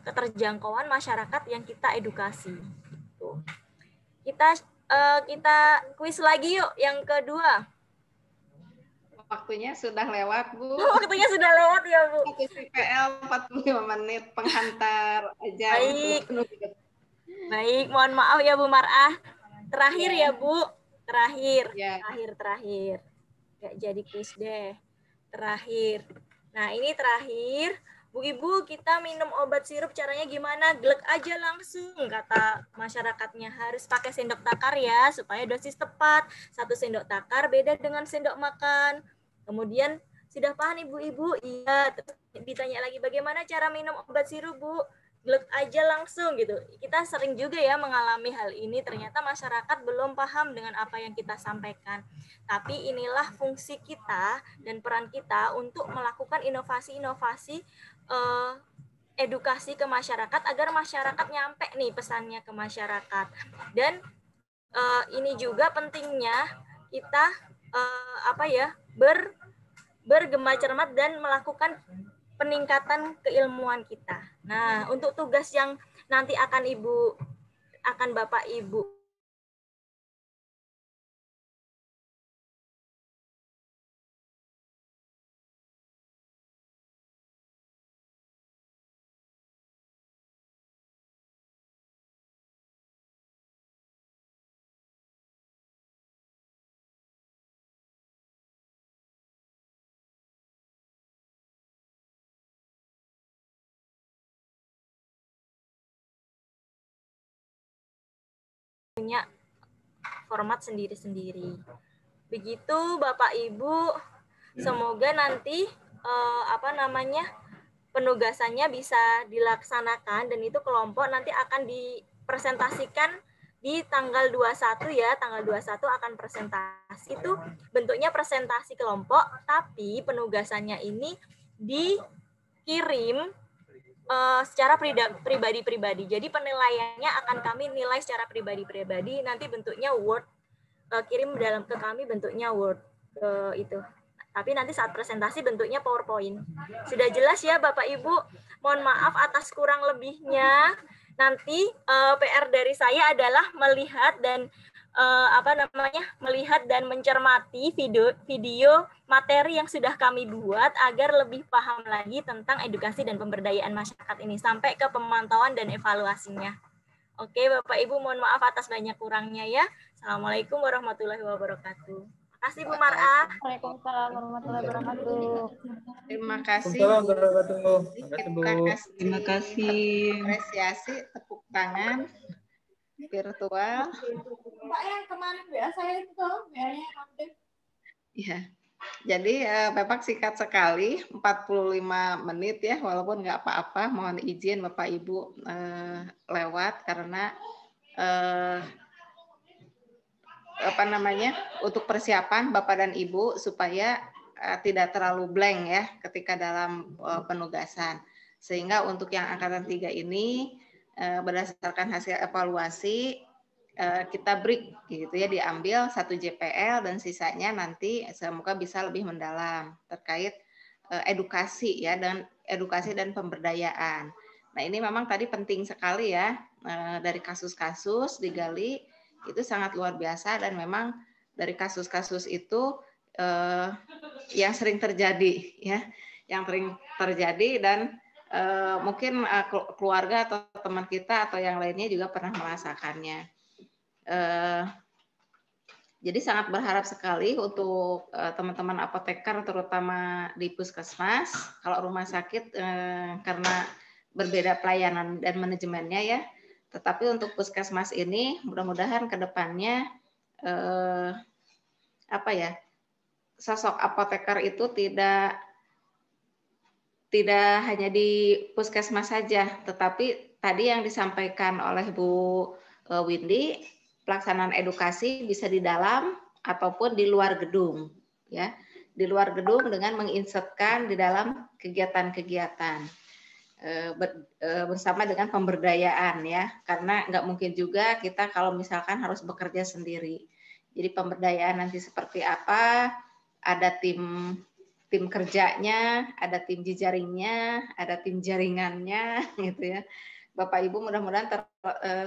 keterjangkauan masyarakat yang kita edukasi. Kita kuis lagi yuk yang kedua. Waktunya sudah lewat, Bu. Waktunya sudah lewat ya, Bu. PL 45 menit penghantar aja. Baik, mohon maaf ya Bu Mar'ah. Terakhir ya, Bu. Terakhir. Gak jadi kuis deh. Terakhir. Nah, ini terakhir. Bu Ibu, kita minum obat sirup caranya gimana? Glek aja langsung, kata masyarakatnya. Harus pakai sendok takar ya, supaya dosis tepat. 1 sendok takar beda dengan sendok makan. Kemudian, sudah paham Ibu-Ibu? Iya. Terus ditanya lagi, bagaimana cara minum obat sirup, Bu? Glek aja langsung gitu. Kita sering juga ya mengalami hal ini. Ternyata masyarakat belum paham dengan apa yang kita sampaikan. Tapi inilah fungsi kita dan peran kita untuk melakukan inovasi-inovasi edukasi ke masyarakat agar masyarakat nyampe nih pesannya ke masyarakat. Dan ini juga pentingnya kita bergema cermat dan melakukan peningkatan keilmuan kita. Nah, untuk tugas yang nanti akan Bapak Ibu punya format sendiri-sendiri. Begitu Bapak Ibu, semoga nanti penugasannya bisa dilaksanakan dan itu kelompok nanti akan dipresentasikan di tanggal 21 ya. Tanggal 21 akan presentasi, itu bentuknya presentasi kelompok, tapi penugasannya ini dikirim secara pribadi-pribadi. Jadi penilaiannya akan kami nilai secara pribadi-pribadi. Nanti bentuknya Word, kirim ke kami bentuknya Word itu. Tapi nanti saat presentasi bentuknya PowerPoint. Sudah jelas ya Bapak Ibu? Mohon maaf atas kurang lebihnya. Nanti PR dari saya adalah melihat dan mencermati video materi yang sudah kami buat agar lebih paham lagi tentang edukasi dan pemberdayaan masyarakat ini sampai ke pemantauan dan evaluasinya. Oke, Bapak Ibu, mohon maaf atas banyak kurangnya ya. Assalamualaikum warahmatullahi wabarakatuh. Terima kasih Bu Mar'ah. Waalaikumsalam warahmatullahi wabarakatuh. Terima kasih. Terima kasih. Apresiasi, tepuk tangan virtual. Mbak yang kemarin saya itu WA-nya update. Ya. Jadi Bapak singkat sekali, 45 menit ya, walaupun nggak apa-apa, mohon izin Bapak Ibu lewat karena untuk persiapan Bapak dan Ibu supaya tidak terlalu blank ya ketika dalam penugasan. Sehingga untuk yang angkatan 3 ini berdasarkan hasil evaluasi kita break gitu ya, diambil 1 JPL dan sisanya nanti semoga bisa lebih mendalam terkait edukasi ya, dan edukasi dan pemberdayaan. Nah, ini memang tadi penting sekali ya, dari kasus-kasus digali itu sangat luar biasa, dan memang dari kasus-kasus itu yang sering terjadi ya, dan mungkin keluarga atau teman kita atau yang lainnya juga pernah merasakannya. Jadi sangat berharap sekali untuk teman-teman apoteker terutama di puskesmas, kalau rumah sakit karena berbeda pelayanan dan manajemennya ya. Tetapi untuk puskesmas ini mudah-mudahan ke depannya sosok apoteker itu tidak hanya di puskesmas saja, tetapi tadi yang disampaikan oleh Bu Windy, pelaksanaan edukasi bisa di dalam ataupun di luar gedung, ya, di luar gedung dengan menginsertkan di dalam kegiatan-kegiatan bersama dengan pemberdayaan, ya, karena nggak mungkin juga kita kalau misalkan harus bekerja sendiri. Jadi pemberdayaan nanti seperti apa? Ada tim kerjanya, ada tim jejaringnya, ada tim jaringannya, gitu ya. Bapak Ibu mudah-mudahan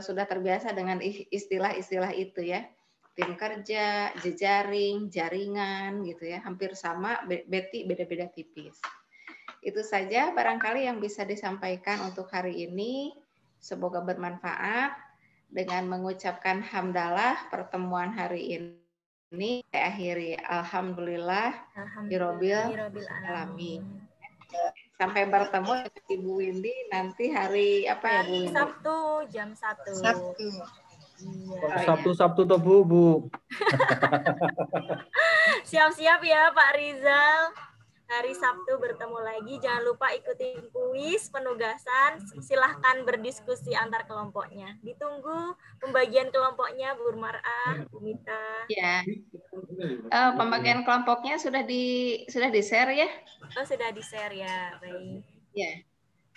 sudah terbiasa dengan istilah-istilah itu ya. Tim kerja, jejaring, jaringan gitu ya. Hampir sama, beda-beda tipis. Itu saja barangkali yang bisa disampaikan untuk hari ini. Semoga bermanfaat. Dengan mengucapkan hamdalah pertemuan hari ini saya akhiri. Alhamdulillah Rabbil alamin. Sampai bertemu dengan Ibu Windy nanti hari apa ya Bu Windy? Sabtu jam 1. Sabtu. Iya. Sabtu toh Bu. Siap-siap ya Pak Rizal. Hari Sabtu bertemu lagi. Jangan lupa ikuti kuis penugasan. Silahkan berdiskusi antar kelompoknya. Ditunggu pembagian kelompoknya Bu Mar'ah, Bu Mita. Ya. Pembagian kelompoknya sudah di-share ya? Oh, sudah di-share ya. Baik. Ya.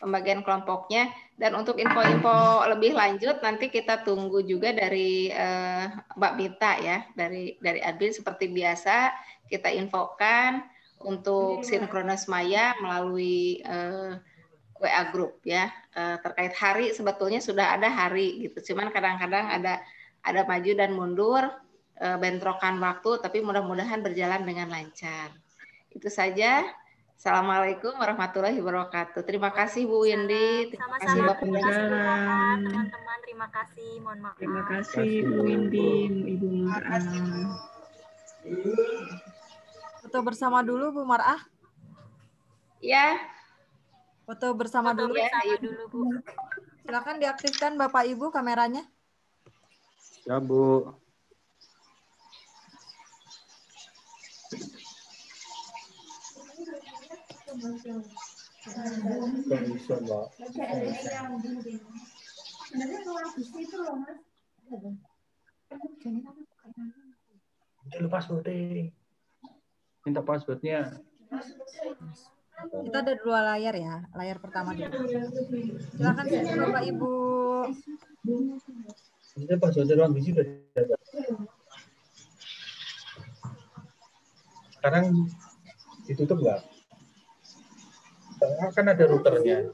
Pembagian kelompoknya, dan untuk info-info lebih lanjut nanti kita tunggu juga dari Mbak Mita ya, dari admin seperti biasa kita infokan untuk sinkronis maya melalui WA group ya. Terkait hari sebetulnya sudah ada hari gitu, cuman kadang-kadang ada maju dan mundur, bentrokan waktu, tapi mudah-mudahan berjalan dengan lancar. Itu saja. Assalamualaikum warahmatullahi wabarakatuh. Terima kasih Bu Windy. Terima kasih Bapak teman-teman. Terima kasih. Mohon maaf. Terima kasih Bu Windy, Ibu Mar'ah. Foto bersama dulu Bu Mar'ah. Ya. Foto bersama dulu. Ya, Bu. Silakan diaktifkan Bapak Ibu kameranya. Ya Bu. Lupa passwordnya. Minta passwordnya. Kita ada 2 layar ya. Layar pertama dulu. Silakan Bapak Ibu. Ini passwordnya ruang gizi sudah ada. Sekarang ditutup nggak? Kan ada routernya.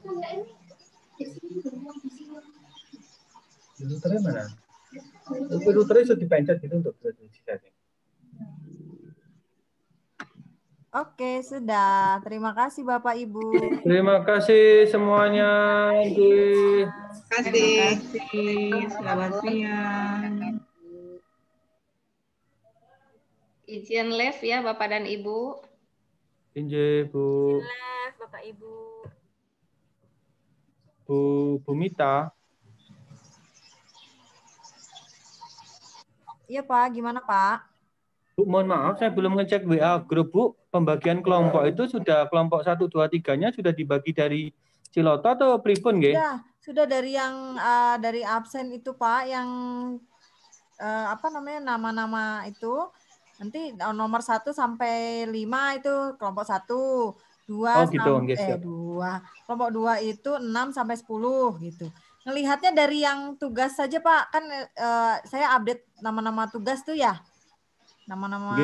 Routernya mana? Routernya sudah dipencet gitu untuk setting. Oke, sudah. Terima kasih Bapak Ibu. Terima kasih semuanya. Terima kasih. Selamat siang. Izin live ya Bapak dan Ibu. Izin Bu. Live Bapak Ibu. Bu Mita. Iya Pak, gimana Pak? Bu, mohon maaf saya belum ngecek WA grup Bu. Pembagian kelompok itu sudah kelompok 1, 2, 3-nya sudah dibagi dari Ciloto atau pripun nggih? Ya, sudah dari yang dari absen itu Pak, yang nama-nama itu. Nanti nomor 1 sampai 5 itu kelompok 1, 2 sampai 2. Kelompok 2 itu 6 sampai 10 gitu. Ngelihatnya dari yang tugas saja Pak, kan saya update nama-nama tugas tuh ya. Nama-nama.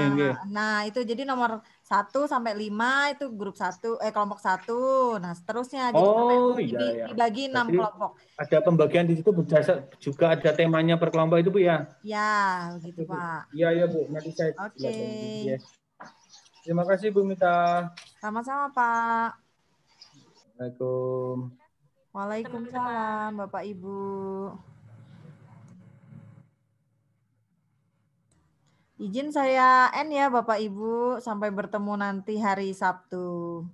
Nah, itu jadi nomor 1 sampai 5 itu grup 1 kelompok 1. Nah, seterusnya gitu sampai dibagi 6 kelompok. Ada pembagian di situ juga ada temanya per kelompok itu Bu ya? Ya, begitu Pak. Iya Bu, nanti saya. Oke. Terima kasih Bu Mita. Sama-sama Pak. Assalamualaikum. Waalaikumsalam Bapak Ibu. Izin saya end ya Bapak Ibu, sampai bertemu nanti hari Sabtu.